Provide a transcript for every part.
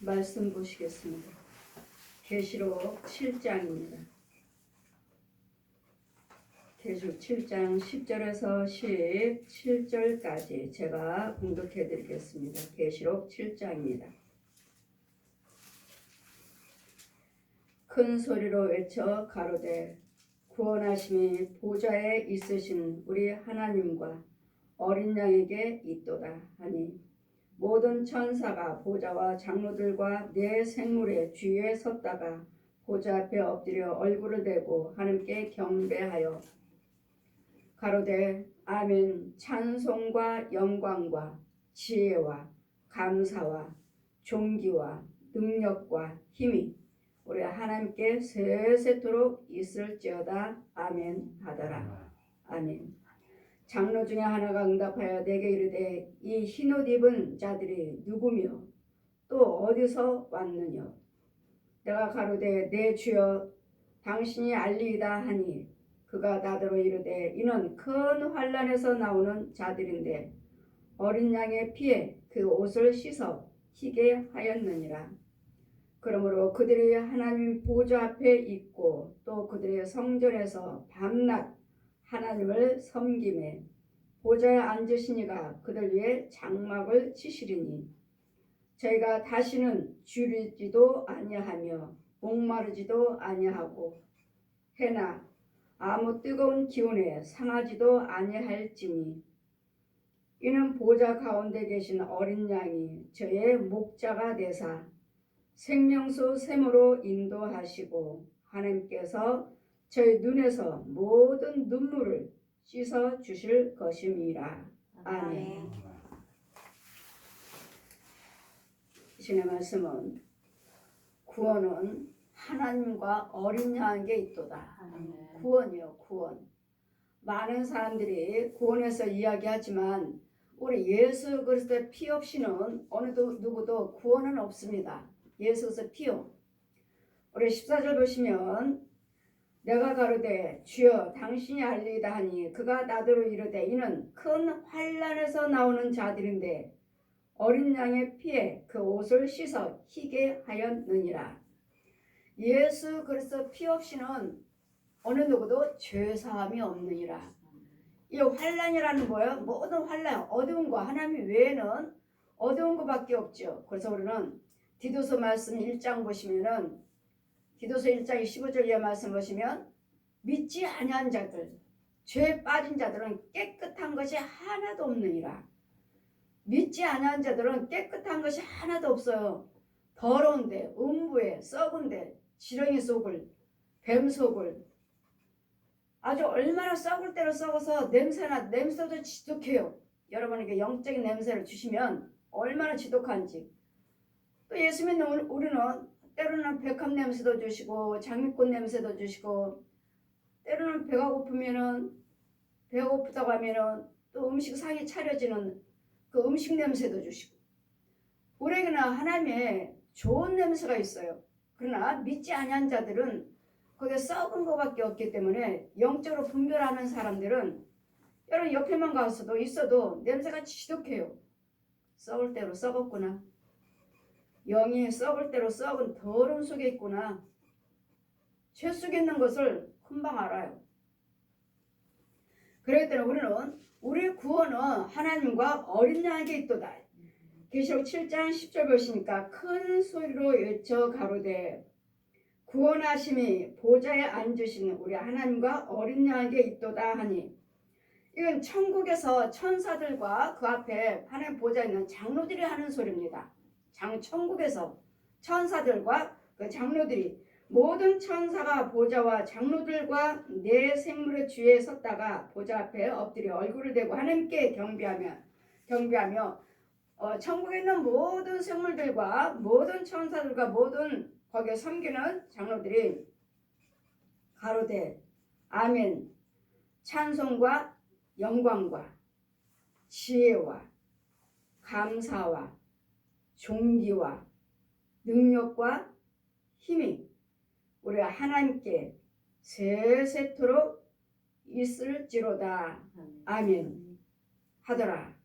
말씀 보시겠습니다. 계시록 7장입니다. 계시록 7장 10절에서 17절까지 제가 공독해 드리겠습니다. 계시록 7장입니다. 큰 소리로 외쳐 가로되 구원하심이 보좌에 있으신 우리 하나님과 어린 양에게 있도다 하니 모든 천사가 보좌와 장로들과 네 생물의 주위에 섰다가 보좌 앞에 엎드려 얼굴을 대고 하나님께 경배하여 가로되 아멘. 찬송과 영광과 지혜와 감사와 존귀와 능력과 힘이 우리 하나님께 세세토록 있을지어다. 아멘 하더라. 아멘. 장로 중에 하나가 응답하여 내게 이르되 이 흰옷 입은 자들이 누구며 또 어디서 왔느냐. 내가 가로되 내 주여 당신이 알리이다 하니 그가 나더러 이르되 이는 큰 환난에서 나오는 자들인데 어린 양의 피에 그 옷을 씻어 희게 하였느니라. 그러므로 그들이 하나님 보좌 앞에 있고 또 그들의 성전에서 밤낮 하나님을 섬기매 보좌에 앉으시니가 그들 위에 장막을 치시리니 저희가 다시는 주리지도 아니하며 목마르지도 아니하고 해나 아무 뜨거운 기운에 상하지도 아니할지니 이는 보좌 가운데 계신 어린 양이 저의 목자가 되사 생명수 샘으로 인도하시고 하나님께서 저희 눈에서 모든 눈물을 씻어 주실 것임이라. 아멘. 신의 말씀은 구원은 하나님과 어린 양에게 있도다. 아멘. 구원이요, 구원. 많은 사람들이 구원에서 이야기하지만 우리 예수 그리스도의 피 없이는 어느 누구도 구원은 없습니다. 예수 그리스도의 피요. 우리 14절 보시면 내가 가로되 주여 당신이 알리이다 하니 그가 나더러 이르되 이는 큰 환난에서 나오는 자들인데 어린 양의 피에 그 옷을 씻어 희게 하였느니라. 예수 그리스도 피 없이는 어느 누구도 죄사함이 없느니라. 이 환난이라는 거예요. 모든 환난, 어두운 거 하나님 외에는 어두운 거밖에 없죠. 그래서 우리는 디도서 말씀 1장 보시면은 디도서 1장 15절 이하 말씀 보시면 믿지 아니한 자들, 죄에 빠진 자들은 깨끗한 것이 하나도 없느니라. 믿지 아니한 자들은 깨끗한 것이 하나도 없어요. 더러운데, 음부에, 썩은데, 지렁이 속을, 뱀 속을 아주 얼마나 썩을 대로 썩어서 냄새도 지독해요. 여러분에게 영적인 냄새를 주시면 얼마나 지독한지. 또 예수 믿는 우리는 때로는 백합 냄새도 주시고 장미꽃 냄새도 주시고 때로는 배가 고프다고 하면은 또 음식 상이 차려지는 그 음식 냄새도 주시고 우리에게는 하나님의 좋은 냄새가 있어요. 그러나 믿지 아니한 자들은 거기에 썩은 것밖에 없기 때문에 영적으로 분별하는 사람들은 여러분 옆에만 가서도 있어도 냄새가 지독해요. 썩을 대로 썩었구나. 영이 썩을 대로 썩은 더러운 속에 있구나. 죄 속에 있는 것을 금방 알아요. 그렇기 때문에 우리는 우리의 구원은 하나님과 어린 양에게 있도다. 계시록 7장 10절 보시니까 큰 소리로 외쳐 가로되 구원하심이 보좌에 앉으신 우리 하나님과 어린 양에게 있도다 하니 이건 천국에서 천사들과 그 앞에 하나님 보좌에 있는 장로들이 하는 소리입니다. 천국에서 천사들과 그 장로들이 모든 천사가 보좌와 장로들과 네 생물의 주위에 섰다가 보좌 앞에 엎드려 얼굴을 대고 하나님께 경배하며 천국에 있는 모든 생물들과 모든 천사들과 모든 거기에 섬기는 장로들이 가로되 아멘. 찬송과 영광과 지혜와 감사와 존귀와 능력과 힘이 우리 하나님께 세세토록 있을지로다. 아멘 하더라.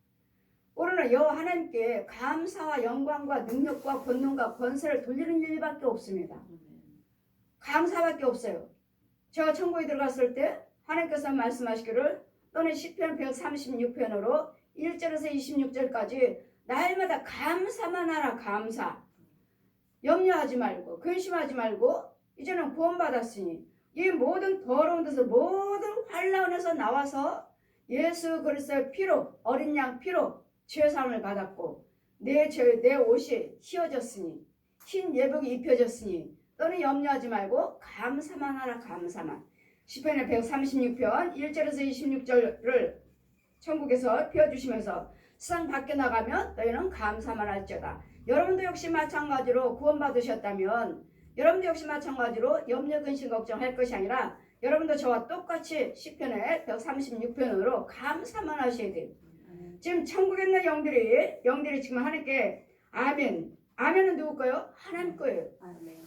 우리는 여호와 하나님께 감사와 영광과 능력과 권능과 권세를 돌리는 일밖에 없습니다. 감사밖에 없어요. 제가 천국에 들어갔을 때 하나님께서 말씀하시기를 너는 시편 136편으로 1절에서 26절까지 날마다 감사만 하라. 감사. 염려하지 말고 근심하지 말고 이제는 구원받았으니 이 모든 더러운 데서 모든 환란에서 나와서 예수 그리스도의 피로 어린 양 피로 죄사함을 받았고 내 옷이 휘어졌으니 흰 예복이 입혀졌으니 너는 염려하지 말고 감사만 하라. 감사만. 시편의 136편 1절에서 26절을 천국에서 펴주시면서 세상 밖에 나가면 너희는 감사만 할지어다. 여러분도 역시 마찬가지로 구원받으셨다면 여러분도 역시 마찬가지로 염려 근심 걱정할 것이 아니라 여러분도 저와 똑같이 시편의 136편으로 감사만 하셔야 돼요. 지금 천국에 있는 영들이 지금 하나님께 아멘. 아멘은 누구 거예요? 하나님 거예요.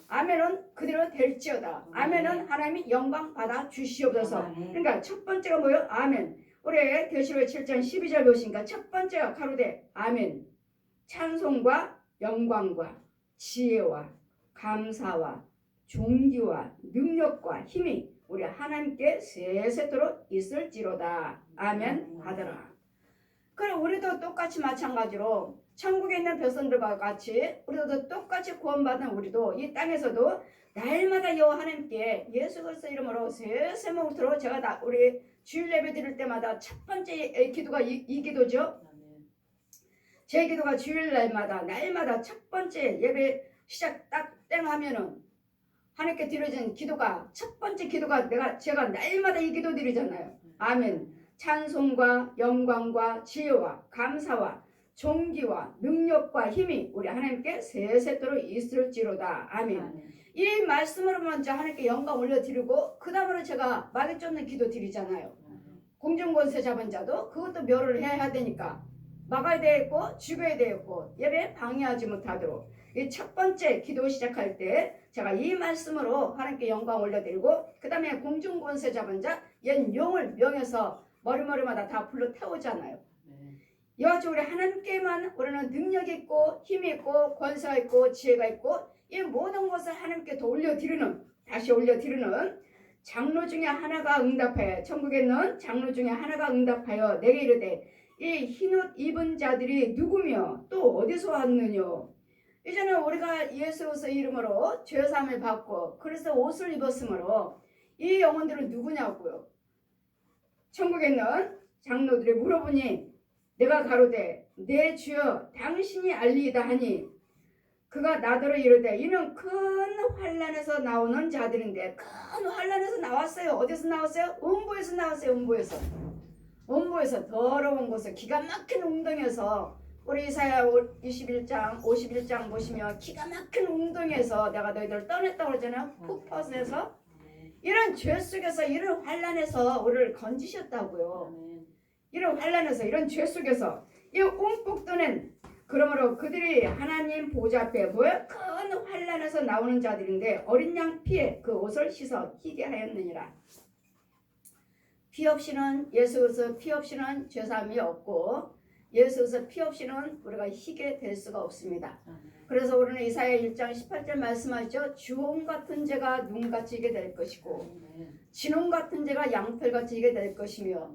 아멘은 그대로 될지어다. 아멘은 하나님이 영광 받아 주시옵소서. 그러니까 첫 번째가 뭐예요? 아멘. 우리 계시록 7장 12절 보시니까 첫 번째가 가로되 아멘. 찬송과 영광과 지혜와 감사와 존귀와 능력과 힘이 우리 하나님께 세세토록 있을지로다. 아멘 하더라. 그럼 우리도 똑같이 마찬가지로 천국에 있는 백성들과 같이 우리도 똑같이 구원받은 우리도 이 땅에서도 날마다 여호와 하나님께 예수 그리스도 이름으로 세세모토록 제가 우리 주일 예배 드릴 때마다 첫 번째 기도가 이 기도죠. 제 기도가 주일 날마다 첫 번째 예배 시작 딱 땡 하면은 하나님께 드려진 기도가 첫 번째 기도가 제가 날마다 이 기도 드리잖아요. 아멘. 찬송과 영광과 지혜와 감사와 존귀와 능력과 힘이 우리 하나님께 세세토록 있을지로다. 아멘. 이 말씀으로 먼저 하나님께 영광 올려드리고 그 다음으로 제가 마귀 쫓는 기도 드리잖아요. 공중권세 잡은 자도 그것도 멸을 해야 되니까 막아야 되겠고 죽여야 되겠고 예배 방해하지 못하도록 이 첫 번째 기도 시작할 때 제가 이 말씀으로 하나님께 영광 올려드리고 그 다음에 공중권세 잡은 자 옛 용을 명해서 머리마다 다 불러 태우잖아요. 이와 같이 우리 하나님께만 우리는 능력이 있고 힘이 있고 권세가 있고 지혜가 있고 이 모든 것을 하나님께 더 다시 올려드리는 장로 중에 하나가 응답하여 천국에 있는 장로 중에 하나가 응답하여 내게 이르되 이 흰옷 입은 자들이 누구며 또 어디서 왔느냐. 이제는 우리가 예수 그리스도 이름으로 죄사함을 받고 그래서 옷을 입었으므로 이 영혼들은 누구냐고요. 천국에 있는 장로들이 물어보니 내가 가로되 내 주여 당신이 알리이다 하니 그가 나더러 이르되 이는 큰 환란에서 나오는 자들인데 큰 환란에서 나왔어요. 어디서 나왔어요? 음부에서 나왔어요. 음부에서 더러운 곳에 기가 막힌 웅덩이에서 우리 이사야 51장 보시면 기가 막힌 웅덩이에서 내가 너희들을 떠냈다고 그러잖아요. 푹 퍼서 이런 죄 속에서 이런 환란에서 우리를 건지셨다고요. 이런 환란에서 이런 죄 속에서 이 움푹 떠낸 그러므로 그들이 하나님 보좌 앞에 뭐야? 큰 환란에서 나오는 자들인데 어린 양 피에 그 옷을 씻어 희게 하였느니라. 피 없이는 예수 그리스도 피 없이는 죄사함이 없고 예수 그리스도 피 없이는 우리가 희게 될 수가 없습니다. 그래서 우리는 이사야 1장 18절 말씀하죠. 주홍 같은 죄가 눈같이 이게 될 것이고 진홍 같은 죄가 양털같이 이게 될 것이며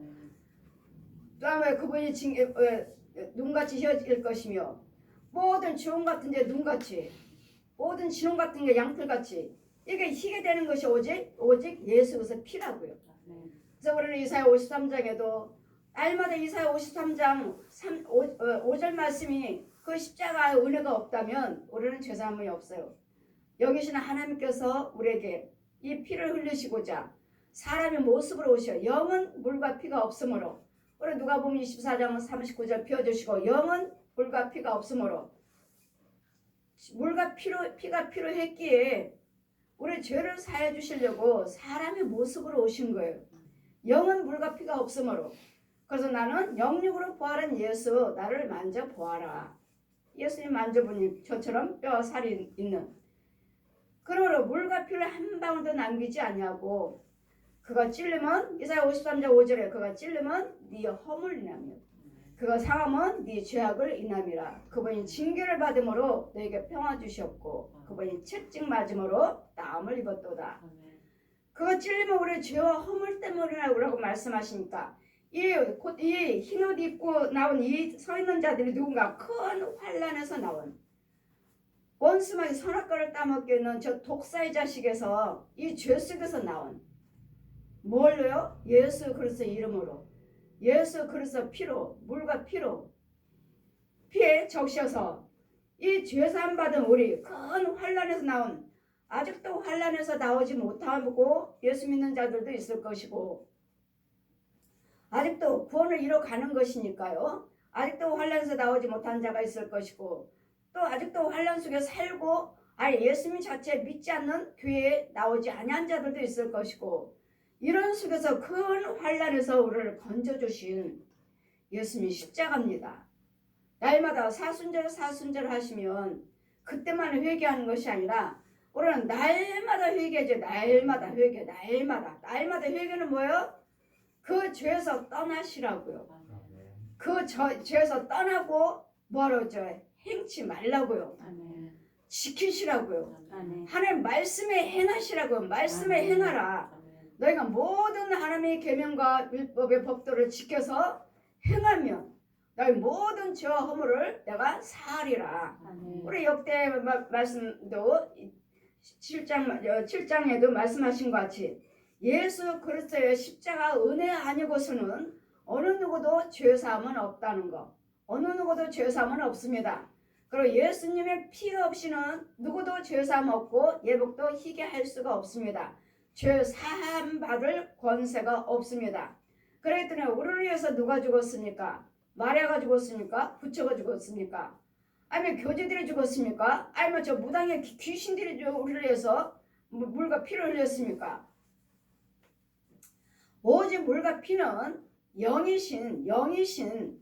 그 다음에 그분이 눈같이 휘어질 것이며 모든 주홍 같은 죄 눈같이 모든 진홍 같은 게 양털같이 이게 희게 되는 것이 오직 예수 그리스도 피라고요. 그래서 우리는 이사야 53장에도 날마다 이사야 53장 5절 말씀이 그 십자가의 은혜가 없다면 우리는 죄사함이 없어요. 여기시는 하나님께서 우리에게 이 피를 흘리시고자 사람의 모습으로 오셔 영은 물과 피가 없으므로 우리 누가복음 24장 39절 펴주시고 영은 물과 피가 없으므로 물과 피가 필요했기에 우리 죄를 사해 주시려고 사람의 모습으로 오신 거예요. 영은 물과 피가 없으므로. 그래서 나는 영육으로 부활한 예수 나를 만져보아라. 예수님 만져보니 저처럼 뼈와 살이 있는. 그러므로 물과 피를 한 방울도 남기지 아니하고 그가 찔리면 이사야 53장 5절에 그가 찔리면 네 허물이라며 그거 상함은 네 죄악을 인함이라. 그분이 징계를 받음으로 너에게 평화 주셨고 그분이 채찍 맞음으로 나음을 입었도다. 그거 찔리면 우리 죄와 허물 때문이라고 말씀하시니까 이 흰 옷 입고 나온 이 서 있는 자들이 누군가 큰 환란에서 나온 원수막이 선악과를 따먹게 있는 저 독사의 자식에서 이 죄 속에서 나온 뭘로요? 예수 그리스도 이름으로 예수 그리스도 피로 물과 피로 피에 적셔서 이 죄사함 받은 우리 큰 환란에서 나온 아직도 환란에서 나오지 못하고 예수 믿는 자들도 있을 것이고 아직도 구원을 이뤄가는 것이니까요. 아직도 환란에서 나오지 못한 자가 있을 것이고 또 아직도 환란 속에 살고 아예 예수님 자체 믿지 않는 교회에 나오지 아니한 자들도 있을 것이고 이런 속에서 큰 환란에서 우리를 건져주신 예수님 십자가입니다. 날마다 사순절 하시면 그때만 회개하는 것이 아니라 우리는 날마다 회개죠. 날마다 회개, 날마다 회개는 뭐예요? 그 죄에서 떠나시라고요. 그 죄에서 떠나고 뭐라고죠? 행치 말라고요. 지키시라고요. 하나님 말씀에 행하시라고요. 말씀에 행하라. 너희가 모든 하나님의 계명과 율법의 법도를 지켜서 행하면 너희 모든 죄와 허물을 내가 사하리라. 우리 역대 말씀도 7장에도 말씀하신 것 같이 예수 그리스도의 십자가 은혜 아니고서는 어느 누구도 죄사함은 없다는 것. 어느 누구도 죄사함은 없습니다. 그리고 예수님의 피 없이는 누구도 죄사함 없고 예복도 희게 할 수가 없습니다. 죄사함 받을 권세가 없습니다. 그랬더니 우리를 위해서 누가 죽었습니까? 마리아가 죽었습니까? 부처가 죽었습니까? 아니면 교제들이 죽었습니까? 아니면 저 무당의 귀신들이 우리를 위해서 물과 피를 흘렸습니까? 오직 물과 피는 영이신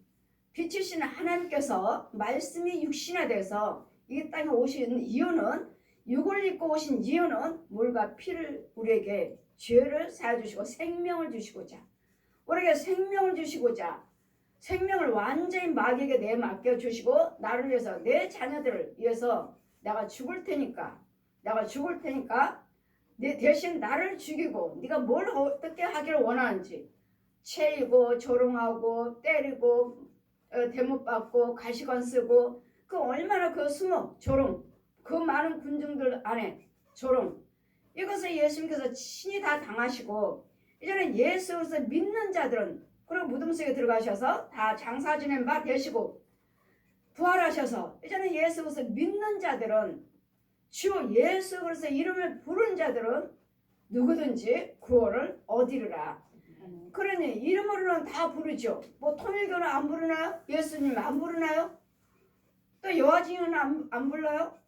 빛이신 하나님께서 말씀이 육신화돼서 이 땅에 오신 이유는 육을 입고 오신 이유는 물과 피를 우리에게 죄를 사해주시고 생명을 주시고자 우리에게 생명을 주시고자 생명을 완전히 마귀에게 내맡겨주시고 나를 위해서 내 자녀들을 위해서 내가 죽을 테니까 대신 나를 죽이고 네가 뭘 어떻게 하기를 원하는지 채이고 조롱하고 때리고 대못받고 가시관 쓰고 그 얼마나 그 수모 조롱 그 많은 군중들 안에 조롱 이것을 예수님께서 친히 다 당하시고 이제는 예수를 믿는 자들은 그리고 무덤 속에 들어가셔서 다 장사 지낸 바 되시고 부활하셔서 이제는 예수를 믿는 자들은 주 예수 그리스도 이름을 부른 자들은 누구든지 구원을 얻으리라. 그러니 이름으로는 다 부르죠. 뭐 통일교는 안 부르나요? 예수님 안 부르나요? 또 여아징은 안 불러요?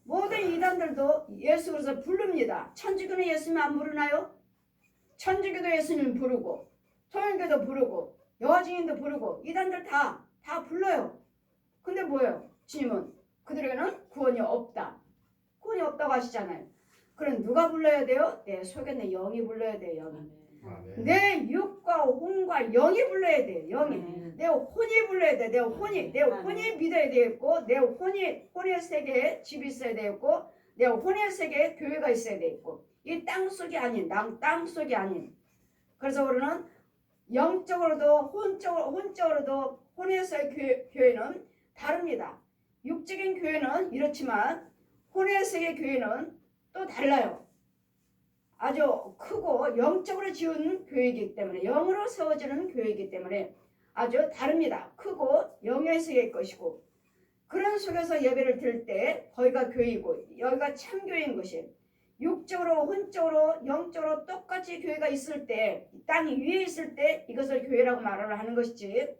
모든 이단들도 예수 그리스도 부릅니다. 천주교는 예수님 안 부르나요? 천주교도 예수님 부르고 통일교도 부르고 여아징인도 부르고 이단들 다 불러요. 근데 뭐예요? 주님은 그들에게는 구원이 없다. 구원이 없다고 하시잖아요. 그럼 누가 불러야 돼요? 내 속에 내 영이 불러야 돼요. 영이. 내 육과 혼과 영이 불러야 돼요. 영이. 내 혼이 불러야 돼. 내 혼이 믿어야 되겠고 내 혼의 세계에 집이 있어야 되겠고 내 혼의 세계에 교회가 있어야 되겠고 이 땅 속이 아닌 땅 속이 아닌 그래서 우리는 영적으로도 혼적으로도 혼에서의 교회는 다릅니다. 육적인 교회는 이렇지만 혼의 세계 교회는 또 달라요. 아주 크고 영적으로 지은 교회이기 때문에 영으로 세워지는 교회이기 때문에 아주 다릅니다. 크고 영의 세계일 것이고 그런 속에서 예배를 드릴 때 거기가 교회이고 여기가 참교회인 것이 육적으로 혼적으로 영적으로 똑같이 교회가 있을 때 땅 위에 있을 때 이것을 교회라고 말을 하는 것이지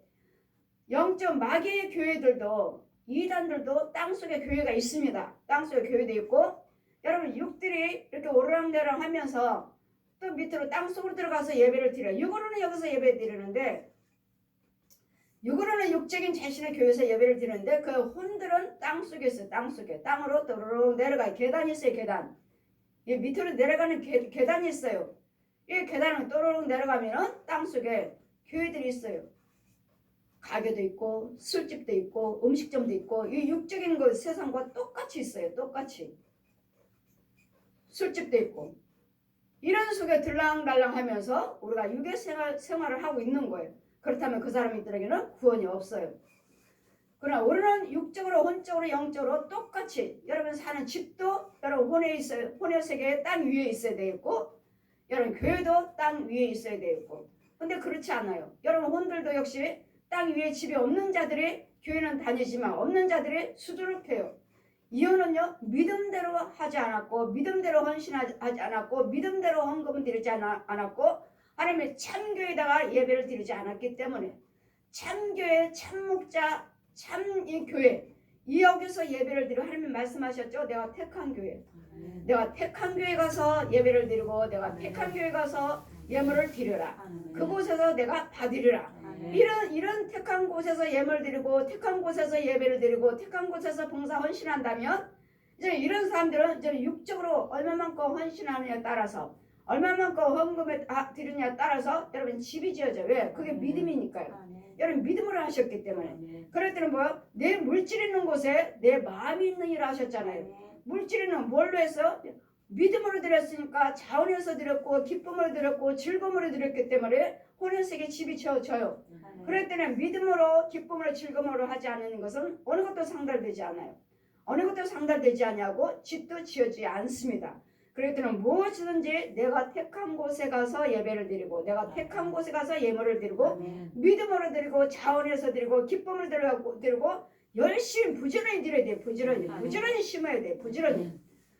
영적 마귀의 교회들도 이단들도 땅속에 교회가 있습니다. 땅속에 교회도 있고 여러분 육들이 이렇게 오르락내리락 하면서 또 밑으로 땅속으로 들어가서 예배를 드려요. 육으로는 여기서 예배 드리는데 육으로는 육적인 자신의 교회에서 예배를 드리는데 그 혼들은 땅속에 있어요. 땅으로 또르륵 내려가요. 계단이 있어요. 계단. 이 밑으로 내려가는 계단이 있어요. 이 계단을 또르륵 내려가면 땅속에 교회들이 있어요. 가게도 있고 술집도 있고 음식점도 있고 이 육적인 그 세상과 똑같이 있어요. 똑같이. 술집도 있고 이런 속에 들랑달랑 하면서 우리가 육의 생활을 하고 있는 거예요. 그렇다면 그 사람들에게는 구원이 없어요. 그러나 우리는 육적으로 혼적으로 영적으로 똑같이 여러분 사는 집도 여러분 혼에 있어요. 혼의 세계에 땅 위에 있어야 되겠고 여러분 교회도 땅 위에 있어야 되겠고 근데 그렇지 않아요. 여러분 혼들도 역시 땅 위에 집이 없는 자들이 교회는 다니지만 없는 자들이 수두룩해요. 이혼은요 믿음대로 하지 않았고 믿음대로 헌신하지 않았고 믿음대로 헌금을 드리지 않았고 하나님의 참교회에다가 예배를 드리지 않았기 때문에 참교회 참목자 참 이 교회 이 여기서 예배를 드리고 하나님 말씀하셨죠. 내가 택한 교회 내가 택한 교회 가서 예배를 드리고 내가 택한 교회 가서 예물을 드려라. 그곳에서 내가 받으리라. 이런 택한 곳에서 예물을 드리고 택한 곳에서 예배를 드리고 택한 곳에서 봉사 헌신한다면 이제 이런 사람들은 이제 육적으로 얼마만큼 헌신하느냐에 따라서 얼마만큼 헌금에 드리느냐에 따라서 여러분 집이 지어져요. 왜? 그게 믿음이니까요. 여러분 믿음으로 하셨기 때문에 그럴 때는 뭐야? 내 물질 있는 곳에 내 마음이 있는 일을 하셨잖아요. 물질은 뭘로 해서? 믿음으로 드렸으니까 자원해서 드렸고 기쁨으로 드렸고 즐거움으로 드렸기 때문에 혼의 세계 집이 지어져요. 그럴 때는 믿음으로 기쁨으로 즐거움으로 하지 않는 것은 어느 것도 상달되지 않아요. 어느 것도 상달되지 않냐고 집도 지어지지 않습니다. 그럴 때는 무엇이든지 내가 택한 곳에 가서 예배를 드리고 내가 택한 곳에 가서 예물을 드리고 믿음으로 드리고 자원해서 드리고 기쁨을 드리고 열심히 부지런히 드려야 돼. 부지런히 심어야 돼. 부지런히.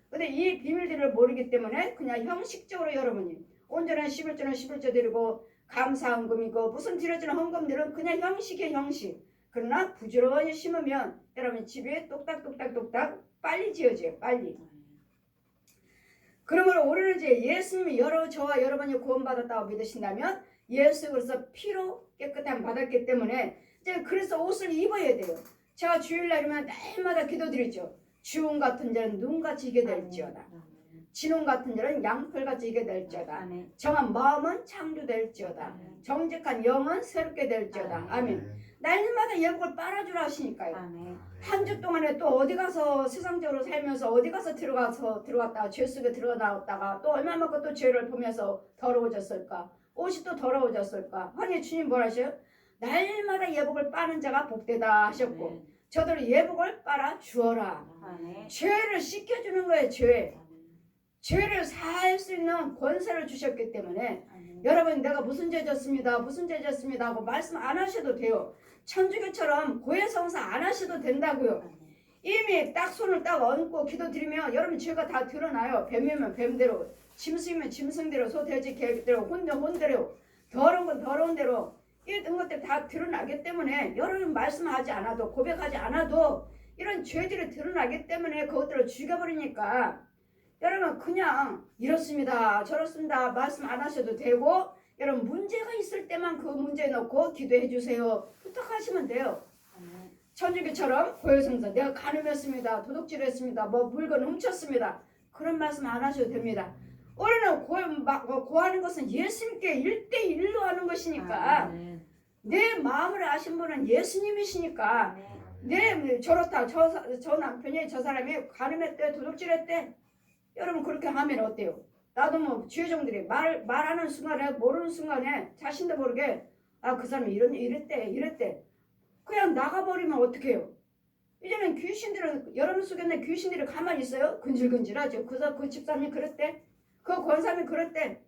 근데 이 비밀들을 모르기 때문에 그냥 형식적으로 여러분이 온전한 11조는 11조 드리고 감사헌금이고 무슨 드려지는 헌금들은 그냥 형식의 형식. 그러나 부지런히 심으면 여러분 집에 똑딱똑딱똑딱 빨리 지어져요. 빨리. 그러므로 우리는 이제 예수님이 저와 여러분이 구원받았다고 믿으신다면 예수 그리스도 피로 깨끗함 받았기 때문에 이제 그래서 옷을 입어야 돼요. 제가 주일날이면 날마다 기도드리죠. 주홍 같은 자는 눈같이 이게 될지어다. 진홍 같은 자는 양털같이 이게 될지어다. 정한 마음은 창조될지어다. 정직한 영은 새롭게 될지어다. 아멘. 날마다 예복을 빨아주라 하시니까요. 한 주 동안에 또 어디 가서 세상적으로 살면서 어디 가서 들어갔다가 죄 속에 들어가 나왔다가 또 얼마만큼 또 죄를 보면서 더러워졌을까. 옷이 또 더러워졌을까. 아니 주님 뭐라 하셔요? 날마다 예복을 빠는 자가 복되다 하셨고 저들은 예복을 빨아 주어라. 죄를 씻겨주는 거예요. 죄를 살 수 있는 권세를 주셨기 때문에 여러분 내가 무슨 죄 졌습니다. 무슨 죄 졌습니다 하고 말씀 안 하셔도 돼요. 천주교처럼 고해성사 안 하셔도 된다고요. 이미 딱 손을 딱 얹고 기도드리면 여러분 죄가 다 드러나요. 뱀이면 뱀대로 짐승이면 짐승대로 소 돼지 개대로 혼대로 더러운 건 더러운 대로 이런 것들 다 드러나기 때문에 여러분 말씀하지 않아도 고백하지 않아도 이런 죄들이 드러나기 때문에 그것들을 죽여버리니까 여러분 그냥 이렇습니다 저렇습니다 말씀 안 하셔도 되고 여러분 문제가 있을 때만 그 문제 놓고 기도해 주세요 부탁하시면 돼요. 천주교처럼 고해성사 내가 간음했습니다 도둑질했습니다 뭐 물건 훔쳤습니다 그런 말씀 안 하셔도 됩니다. 우리는 고하는 것은 예수님께 1대1로 하는 것이니까 내 마음을 아신 분은 예수님이시니까 저렇다 저 남편이 저 사람이 간음했대 도둑질했대 여러분 그렇게 하면 어때요? 나도 뭐 주의종들이 말하는 순간에 모르는 순간에 자신도 모르게 그 사람이 이랬대 그냥 나가버리면 어떡해요? 이제는 귀신들은 여러분 속에 있는 귀신들이 가만히 있어요? 근질근질하죠. 그 집사람이 그랬대 그 권사님이 그랬대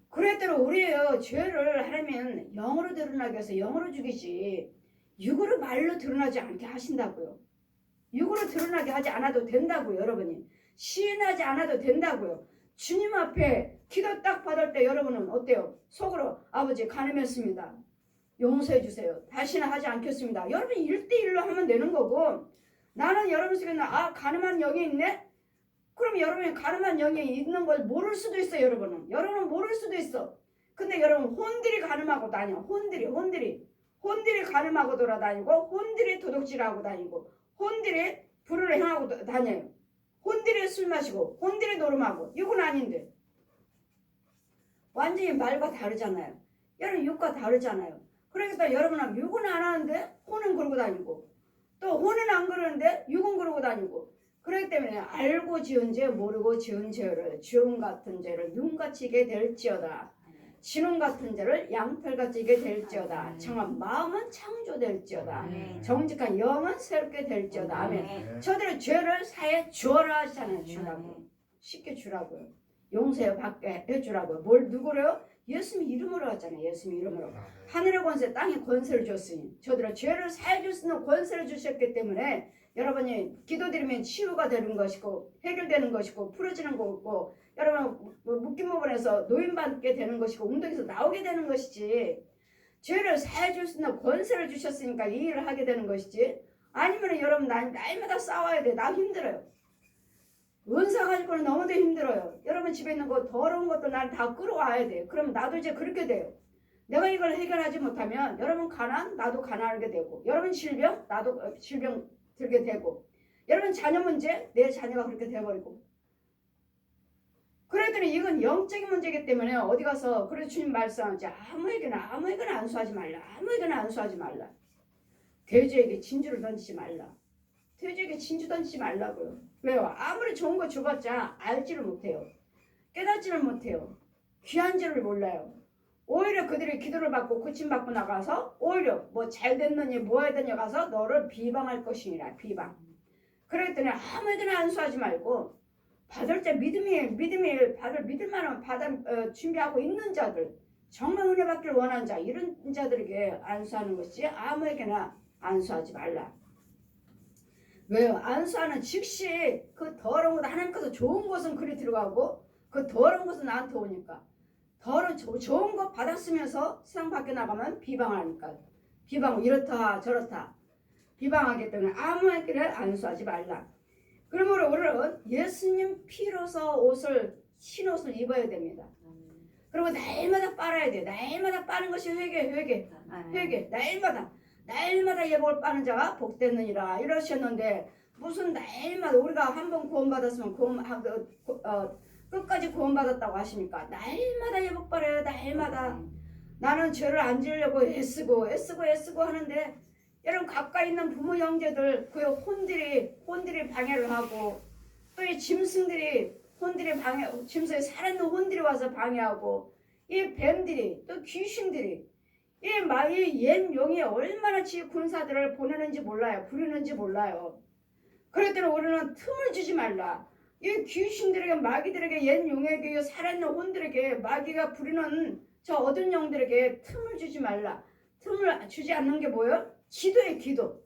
그랬대로 우리의 죄를 하려면 영으로 드러나게 해서 영으로 죽이지 육으로 말로 드러나지 않게 하신다고요. 육으로 드러나게 하지 않아도 된다고요. 여러분이 시인하지 않아도 된다고요. 주님 앞에 기도 딱 받을 때 여러분은 어때요? 속으로 아버지 간음했습니다. 용서해 주세요. 다시는 하지 않겠습니다. 여러분이 1대1로 하면 되는 거고 나는 여러분 속에 간음한 영이 있네? 그럼 여러분이 가늠한 영이 있는 걸 모를 수도 있어요. 여러분은 모를 수도 있어. 근데 여러분 혼들이 가늠하고 다녀. 혼들이 가늠하고 돌아다니고 혼들이 도둑질하고 다니고 혼들이 불을 행하고 다녀요. 혼들이 술 마시고 혼들이 노름하고 이건 아닌데 완전히 말과 다르잖아요. 여러분 육과 다르잖아요. 그러니까 여러분은 육은 안 하는데 혼은 그러고 다니고 또 혼은 안 그러는데 육은 그러고 다니고 그렇기 때문에 알고 지은 죄 모르고 지은 죄를 주음 같은 죄를 눈같이 지게 될지어다. 진홍 같은 죄를 양털같이 지게 될지어다. 정한 마음은 창조될지어다. 정직한 영은 새롭게 될지어다. 아멘. 저들의 죄를 사해 주어라 하시잖아요. 주라고. 쉽게 주라고요. 용서해 받게 해주라고요. 뭘 누구래요? 예수님 이름으로 하잖아요. 예수님 이름으로. 하늘의 권세 땅의 권세를 줬으니 저들의 죄를 사해 줄 수 있는 권세를 주셨기 때문에 여러분이 기도드리면 치유가 되는 것이고 해결되는 것이고 풀어지는 거고 여러분 묶인 부분에서 노인받게 되는 것이고 웅덩이에서 나오게 되는 것이지 죄를 사해 줄 수 있는 권세를 주셨으니까 이 일을 하게 되는 것이지 아니면 여러분 날마다 싸워야 돼. 나 힘들어요. 은사 가지고는 너무도 힘들어요. 여러분 집에 있는 거 더러운 것도 난 다 끌어와야 돼. 그럼 나도 이제 그렇게 돼요. 내가 이걸 해결하지 못하면 여러분 가난 나도 가난하게 되고 여러분 질병 나도 질병 들게 되고 여러분 자녀 문제 내 자녀가 그렇게 돼버리고 그랬더니 이건 영적인 문제이기 때문에 어디 가서 그래서 주님 말씀하지 아무에게나 안수하지 말라. 아무에게나 안수하지 말라. 돼지에게 진주를 던지지 말라. 돼지에게 진주 던지지 말라고요. 왜요? 아무리 좋은 거 줘봤자 알지를 못해요. 깨닫지를 못해요. 귀한 줄을 몰라요. 오히려 그들이 기도를 받고 고침받고 나가서 오히려 뭐 잘 됐느니 뭐 해야 되냐 가서 너를 비방할 것이니라. 비방. 그랬더니 아무에게나 안수하지 말고 받을 때 믿음이 믿을 만한 준비하고 있는 자들 정말 은혜 받기를 원하는 자 이런 자들에게 안수하는 것이 아무에게나 안수하지 말라. 왜요? 안수하는 즉시 그 더러운 것 하나님께서 좋은 것은 그리 들어가고 그 더러운 것은 나한테 오니까 좋은 것 받았으면서 세상 밖에 나가면 비방하니까 비방 이렇다 저렇다 비방하기 때문에 아무에게나 안수하지 말라. 그러므로 우리는 예수님 피로서 흰 옷을 입어야 됩니다. 그리고 날마다 빨아야 돼요. 날마다 빠는 것이 회개. 날마다 예복을 빠는 자가 복됐느니라 이러셨는데 무슨 날마다 우리가 한 번 구원받았으면 끝까지 구원받았다고 하시니까 날마다 예복 빨아요. 날마다 나는 죄를 안 지으려고 애쓰고 하는데 여러분 가까이 있는 부모 형제들 그 혼들이 방해를 하고 또 이 짐승들이 짐승에 살아있는 혼들이 와서 방해하고 이 뱀들이 또 귀신들이 이 옛 용이 얼마나 지 군사들을 보내는지 몰라요. 부르는지 몰라요. 그랬더니 우리는 틈을 주지 말라. 이 귀신들에게 마귀들에게 옛 용에게 살아있는 혼들에게 마귀가 부리는 저 어두운 영들에게 틈을 주지 말라. 틈을 주지 않는 게 뭐예요? 기도의 기도.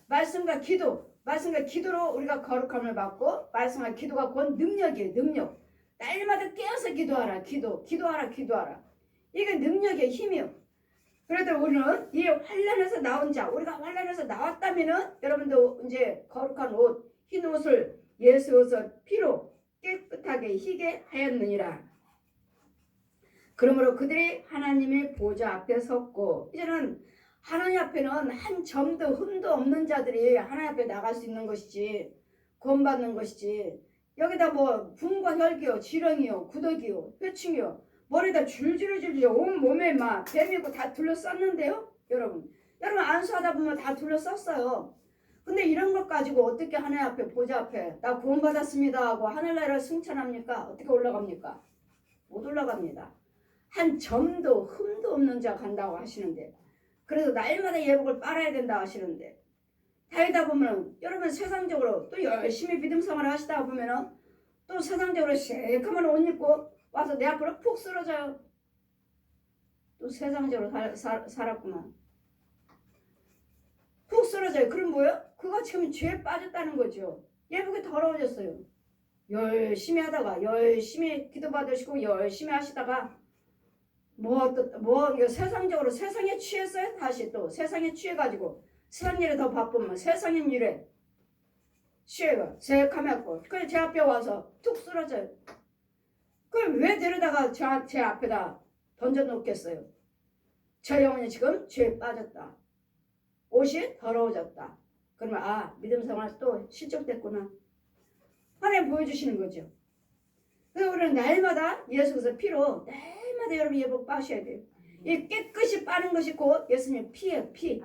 말씀과 기도로 우리가 거룩함을 받고 말씀과 기도가 곧 능력이에요. 능력. 날마다 깨어서 기도하라. 기도하라. 이게 능력의 힘이요. 그래도 우리는 이 환난에서 나온 자, 우리가 환난에서 나왔다면은 여러분도 이제 거룩한 옷, 흰 옷을 예수 옷을 피로 깨끗하게 희게 하였느니라. 그러므로 그들이 하나님의 보좌 앞에 섰고 이제는 하나님 앞에는 한 점도 흠도 없는 자들이 하나님 앞에 나갈 수 있는 것이지 구원받는 것이지 여기다 뭐 분과 혈기요 지렁이요 구더기요 회충이요 머리다 줄줄 온 몸에 막 뱀이고 다 둘러쌌는데요. 여러분 안수하다 보면 다 둘러쌌어요. 근데 이런 것 가지고 어떻게 하나님 앞에 보좌 앞에 나 구원받았습니다 하고 하늘나라를 승천합니까? 어떻게 올라갑니까? 못 올라갑니다. 한 점도 흠도 없는 자 간다고 하시는데 그래서 날마다 예복을 빨아야 된다 하시는데 다니다 보면 여러분 세상적으로 또 열심히 믿음 생활을 하시다 보면 또 세상적으로 새까만 옷 입고 와서 내 앞으로 푹 쓰러져요. 또 세상적으로 살았구만. 푹 쓰러져요. 그럼 뭐예요? 그거 지금 죄에 빠졌다는 거죠. 예복이 더러워졌어요. 열심히 하다가 열심히 기도받으시고 열심히 하시다가 이거 세상적으로 세상에 취했어요. 다시 또 세상에 취해가지고 세상 일에 더 바쁘면 세상인 일에 취해가 새카맣고 그래 제 앞에 와서 툭 쓰러져요. 그럼 왜 데려다가 제 앞에다 던져놓겠어요? 저 영혼이 지금 죄에 빠졌다. 옷이 더러워졌다. 그러면 믿음 생활 또 실족됐구나. 하나님 보여주시는 거죠. 그래서 우리는 날마다 예수께서 피로 날마다 여러분 예복 빠셔야 돼요. 이 깨끗이 빠는 것이 곧 예수님 피예요. 피.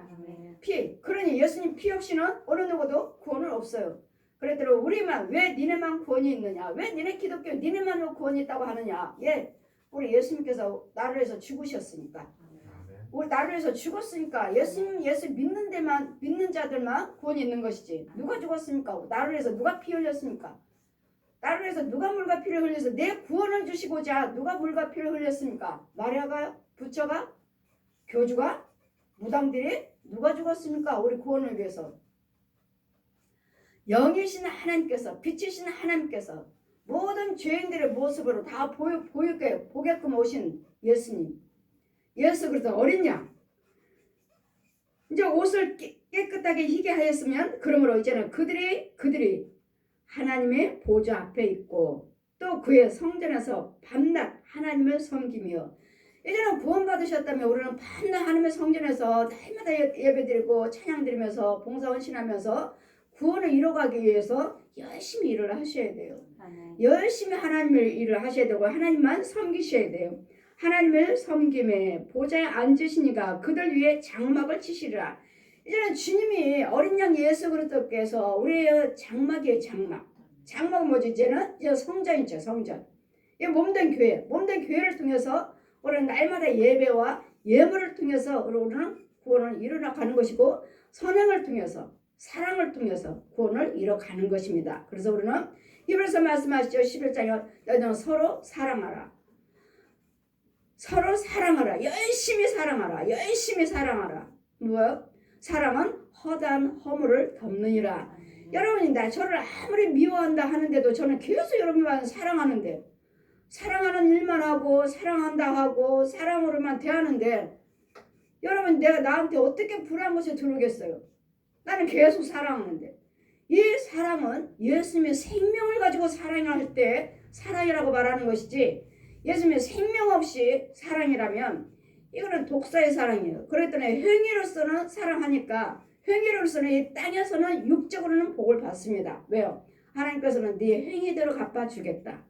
피. 그러니 예수님 피 없이는 어느 누구도 구원은 없어요. 그랬더니 우리만 왜 니네만 구원이 있느냐? 왜 니네 기독교 니네만 구원이 있다고 하느냐? 예, 우리 예수님께서 나를 위해서 죽으셨으니까. 우리 나를 위해서 죽었으니까 예수 믿는 데만 믿는 자들만 구원이 있는 것이지. 누가 죽었습니까? 나를 위해서 누가 피 흘렸습니까? 나를 위해서 누가 물과 피를 흘려서 내 구원을 주시고자 누가 물과 피를 흘렸습니까? 마리아가? 부처가? 교주가? 무당들이? 누가 죽었습니까? 우리 구원을 위해서. 영이신 하나님께서, 빛이신 하나님께서 모든 죄인들의 모습으로 다 보게끔 오신 예수님. 예수 그리스도 어린 양. 이제 옷을 깨끗하게 희게 하였으면 그러므로 이제는 그들이 하나님의 보좌 앞에 있고 또 그의 성전에서 밤낮 하나님을 섬기며 이제는 구원받으셨다면 우리는 밤낮 하나님의 성전에서 날마다 예배드리고 찬양드리면서 봉사헌신하면서 구원을 이뤄가기 위해서 열심히 일을 하셔야 돼요. 열심히 하나님을 일을 하셔야 되고 하나님만 섬기셔야 돼요. 하나님을 섬김에 보좌에 앉으시니가 그들 위에 장막을 치시리라. 이제는 주님이 어린 양 예수 그리스도께서 우리의 장막이에요. 장막은 뭐지? 이제는 이제 성전이죠. 성전. 이 몸된 교회를 통해서 우리는 날마다 예배와 예물을 통해서 우리는 구원을 이루어가는 것이고 선행을 통해서 사랑을 통해서 구원을 이뤄가는 것입니다. 그래서 우리는 이번에서 말씀하시죠. 11장에 너희는 서로 사랑하라. 서로 사랑하라. 열심히 사랑하라. 뭐요? 사랑은 허다한 허물을 덮느니라. 여러분이 저를 아무리 미워한다 하는데도 저는 계속 여러분만 사랑하는데 사랑하는 일만 하고 사랑한다 하고 사랑으로만 대하는데 여러분 내가 나한테 어떻게 불안한 것이 들어오겠어요? 나는 계속 사랑하는데 이 사랑은 예수님의 생명을 가지고 사랑할 때 사랑이라고 말하는 것이지 예수님의 생명 없이 사랑이라면 이거는 독사의 사랑이에요. 그랬더니 행위로서는 사랑하니까 행위로서는 이 땅에서는 육적으로는 복을 받습니다. 왜요? 하나님께서는 네 행위대로 갚아주겠다.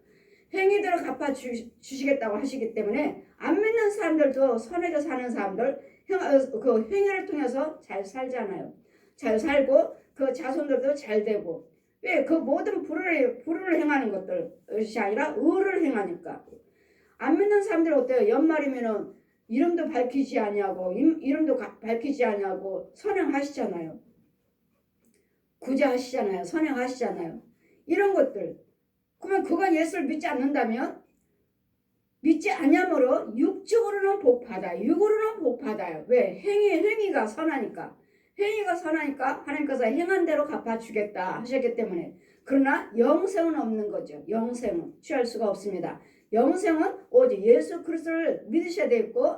행위대로 갚아주시겠다고 하시기 때문에 안 믿는 사람들도 선하게 사는 사람들 그 행위를 통해서 잘 살잖아요. 잘 살고 그 자손들도 잘 되고 왜? 그 모든 불을 행하는 것들이 아니라 의를 행하니까. 안 믿는 사람들 어때요? 연말이면은 이름도 밝히지 아니하고 이름도 밝히지 아니하고 선행하시잖아요. 구제하시잖아요. 선행하시잖아요. 이런 것들. 그러면 그가 예수를 믿지 않는다면 믿지 않냐므로 육적으로는 복 받아요. 육으로는 복 받아요. 왜? 행위가 선하니까. 행위가 선하니까 하나님께서 행한 대로 갚아주겠다 하셨기 때문에. 그러나 영생은 없는 거죠. 영생은 취할 수가 없습니다. 영생은 오직 예수 그리스도를 믿으셔야 되고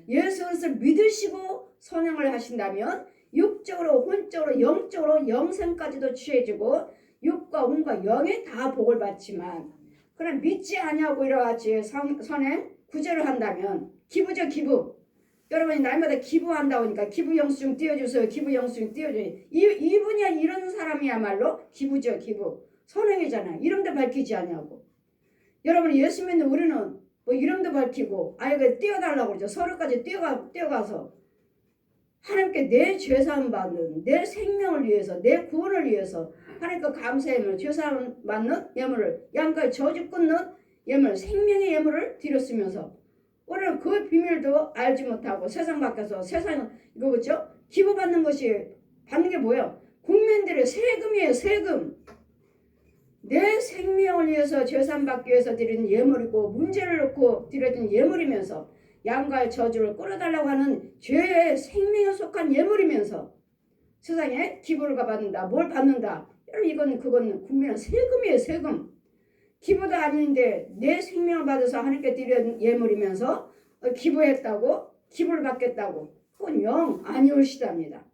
예수 그리스도를 믿으시고 선행을 하신다면 육적으로 혼적으로 영적으로 영생까지도 취해지고 육과 혼과 영이 다 복을 받지만 그럼 믿지 아니하고 이러같이 선행 구제를 한다면 기부죠. 기부. 여러분이 날마다 기부한다 보니까 기부 영수증 띄워주세요. 기부 영수증 띄워줘요. 이분이야 이런 사람이야말로 기부죠. 기부. 선행이잖아요. 이름도 밝히지 아니하고. 여러분 예수 믿는 우리는 뭐 이름도 밝히고 아예 띄워달라고 그러죠. 서로까지 띄워가서 하나님께 내 죄사함 받는 내 생명을 위해서 내 구원을 위해서 하나님께 감사의 죄사함 받는 예물을 양가의 저주 끊는 예물 생명의 예물을 드렸으면서 우리는 그 비밀도 알지 못하고 세상 밖에서 세상은 이거 그렇죠? 기부받는 것이 받는 게 뭐예요? 국민들의 세금이에요. 세금. 내 생명을 위해서 죄산 받기 위해서 드리는 예물이고 문제를 놓고 드려진 예물이면서 양가의 저주를 끌어달라고 하는 죄의 생명에 속한 예물이면서 세상에 기부를 받는다. 뭘 받는다. 여러분 그건 국민의 세금이에요. 세금. 기부도 아닌데 내 생명을 받아서 하나님께 드린 예물이면서 기부했다고 기부를 받겠다고 그건 영 아니올시답니다.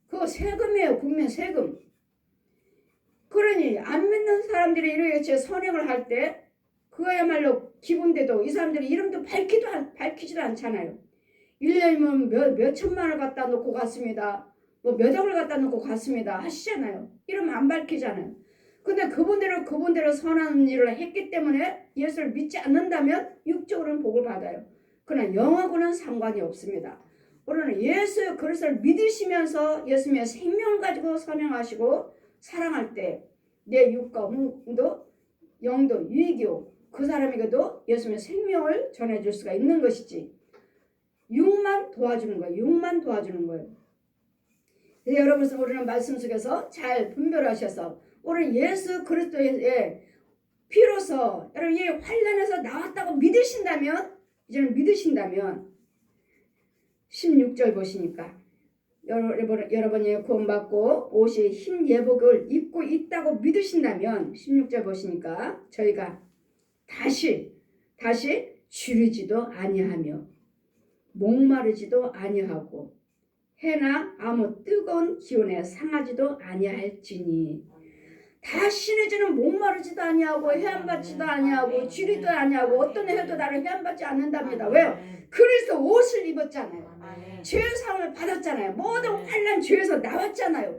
그거 세금이에요. 국민 세금. 그러니 안 믿는 사람들이 이렇게 선행을 할 때 그거야말로 기분인데도 이 사람들이 이름도 밝히지도 않잖아요. 1년이면 몇 천만을 갖다 놓고 갔습니다. 뭐 몇 억을 갖다 놓고 갔습니다. 하시잖아요. 이름 안 밝히잖아요. 근데 그분대로 선한 일을 했기 때문에 예수를 믿지 않는다면 육적으로는 복을 받아요. 그러나 영하고는 상관이 없습니다. 우리는 예수 그리스도를 믿으시면서 예수님의 생명 가지고 선행하시고 사랑할 때 내 육과 혼도 영도 유익이요 그 사람에게도 예수님의 생명을 전해줄 수가 있는 것이지 육만 도와주는 거예요. 육만 도와주는 거예요. 그래서 여러분 우리는 말씀 속에서 잘 분별하셔서 우리 예수 그리스도의 피로서 여러분 이 환난에서 나왔다고 믿으신다면 이제는 믿으신다면 16절 보시니까 여러분이 구원받고 옷이 흰 예복을 입고 있다고 믿으신다면 16절 보시니까 저희가 다시 주리지도 아니하며 목마르지도 아니하고 해나 아무 뜨거운 기운에 상하지도 아니할지니 다시는 저는 목마르지도 아니하고 해안받지도 아니하고 주리도 아니하고 어떤 해도 나를 해안받지 않는답니다. 왜요? 그래서 옷을 입었잖아요. 죄사함을 받았잖아요. 모든 환난 죄에서 나왔잖아요.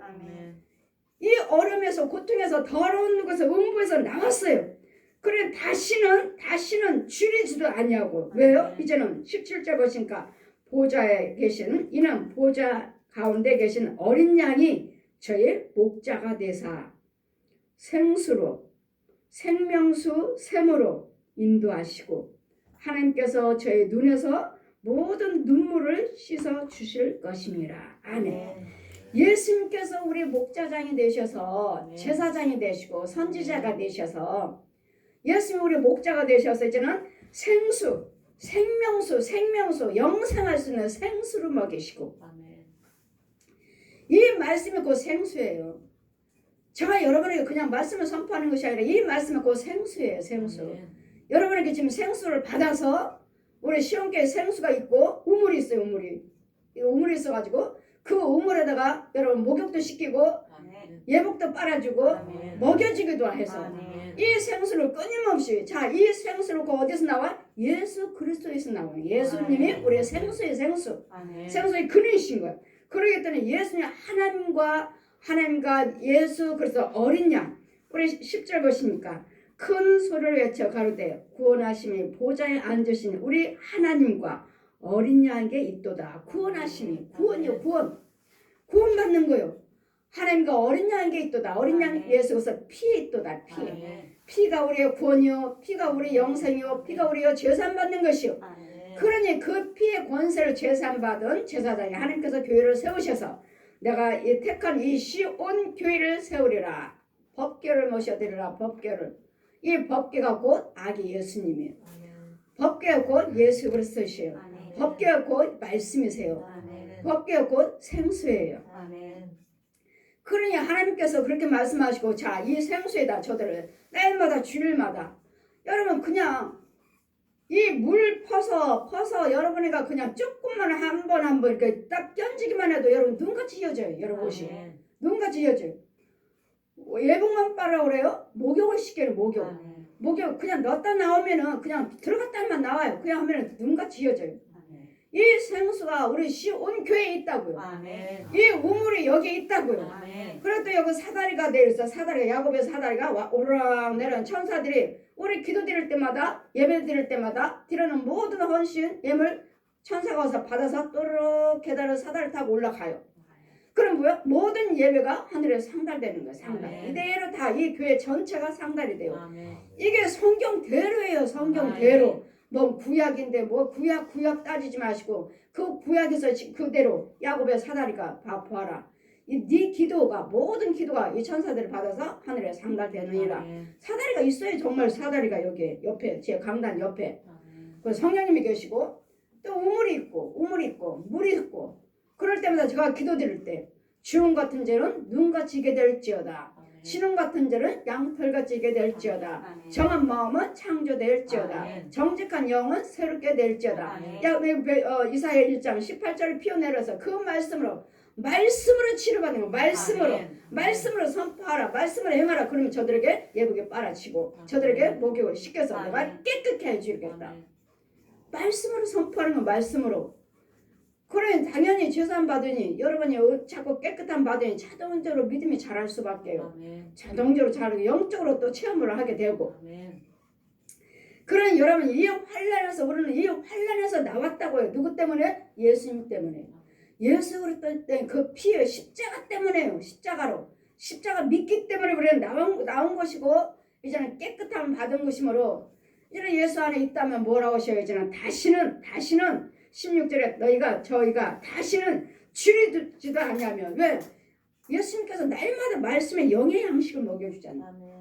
이 얼음에서 고통에서 더러운 것에서 음부에서 나왔어요. 그래 다시는 줄이지도 아니하고 왜요? 이제는 17절 보시니까 보좌에 계신 이는 보좌 가운데 계신 어린 양이 저의 목자가 되사 생수로 생명수 샘으로 인도하시고 하나님께서 저의 눈에서 모든 눈물을 씻어 주실 것입니다. 아멘. 예수님께서 우리 목자장이 되셔서 제사장이 되시고 선지자가 되셔서 예수님 우리 목자가 되셔서 이제는 생수, 생명수, 영생할 수 있는 생수를 먹이시고 이 말씀이 곧 생수예요. 제가 여러분에게 그냥 말씀을 선포하는 것이 아니라 이 말씀이 곧 생수예요. 생수. 여러분에게 지금 생수를 받아서 우리 시온교회 생수가 있고 우물이 있어요. 우물이 있어가지고 그 우물에다가 여러분 목욕도 시키고 예복도 빨아주고 먹여주기도 해서 이 생수를 끊임없이 이 생수를 어디서 나와? 예수 그리스도에서 나와요. 예수님이 우리의 생수의 생수의 근원이신 거예요. 그러기 때문에 예수님 하나님과 예수 그리스도 어린 양 우리 10절 보시니까 큰 소리를 외쳐 가로되 구원하심이 보좌에 앉으신 우리 하나님과 어린 양에게 있도다. 구원하심이 구원이요 구원받는 거요. 하나님과 어린 양에게 있도다. 어린 양 예수께서 피에 있도다. 피가 우리의 구원이요 피가 우리 영생이요 피가 우리의 제사받는 것이요. 그러니 그 피의 권세를 제사받은 제사장이 하나님께서 교회를 세우셔서 내가 이 택한 이 시온 교회를 세우리라. 법궤를 모셔드리라. 법궤를. 이 법궤가 곧 아기 예수님이에요. 법궤가 곧 예수 그리스도시에요. 법궤가 곧 말씀이세요. 법궤가 곧 생수예요. 그러니 하나님께서 그렇게 말씀하시고 이 생수에다 저들을 날마다 주일마다 여러분 그냥 이 물 퍼서 여러분이가 그냥 조금만 한 번 이렇게 딱 던지기만 해도 여러분 눈같이 휘어져요. 여러분 옷이 눈같이 휘어져요. 예복만 빨아 그래요? 목욕을 시켜요. 목욕 그냥 넣었다 나오면은 그냥 들어갔다만 나와요. 그냥 하면은 눈같이 휘어져요. 이 생수가 우리 시온 교회에 있다고요. 이 우물이 여기 있다고요. 그리고 또 여기 사다리가 내려서 야곱의 사다리가 오르락 내려온 천사들이 우리 기도 드릴 때마다 예배 드릴 때마다 드리는 모든 헌신 예물 천사가 와서 받아서 또르륵 계단을 사다리 타고 올라가요. 그럼 뭐야? 모든 예배가 하늘에 상달되는 거예요. 상달. 이대로 다 이 교회 전체가 상달이 돼요. 이게 성경대로예요. 성경대로. 뭐 구약인데 뭐 구약 따지지 마시고 그 구약에서 그대로 야곱의 사다리가 보아라. 네 기도가 모든 기도가 이 천사들을 받아서 하늘에 상달되느니라. 사다리가 있어요. 정말 사다리가 여기 옆에 제 강단 옆에 그 성령님이 계시고 또 우물이 있고 물이 있고 그럴 때마다 제가 기도드릴 때 주름 같은 죄는 눈같이 이게 될지어다. 신음 같은 죄는 양털같이 이게 될지어다. 정한 마음은 창조될지어다. 정직한 영은 새롭게 될지어다. 이사야 1장 18절을 피워내려서 그 말씀으로 치료받는 거. 말씀으로 선포하라. 말씀으로 행하라. 그러면 저들에게 예복에 빨아치고 저들에게 목욕을 시켜서 내가 깨끗게 해주겠다. 말씀으로 선포하는 건 말씀으로. 그래 당연히 제사함 받으니 여러분이 자꾸 깨끗함 받으니 자동적으로 믿음이 자랄 수밖에요. 자동적으로 자라고 영적으로 또 체험을 하게 되고 그런 여러분 이 환란에서 우리는 이 환란에서 나왔다고요. 누구 때문에? 예수님 때문에. 예수 그리스도 그 피의 십자가 때문에요. 십자가 믿기 때문에 우리는 나온 것이고 이제는 깨끗함을 받은 것이므로 이제는 예수 안에 있다면 뭐라고 하셔요? 이제는 다시는 16절에 저희가 다시는 줄이지도 않냐면 왜? 예수님께서 날마다 말씀에 영의 양식을 먹여주잖아요.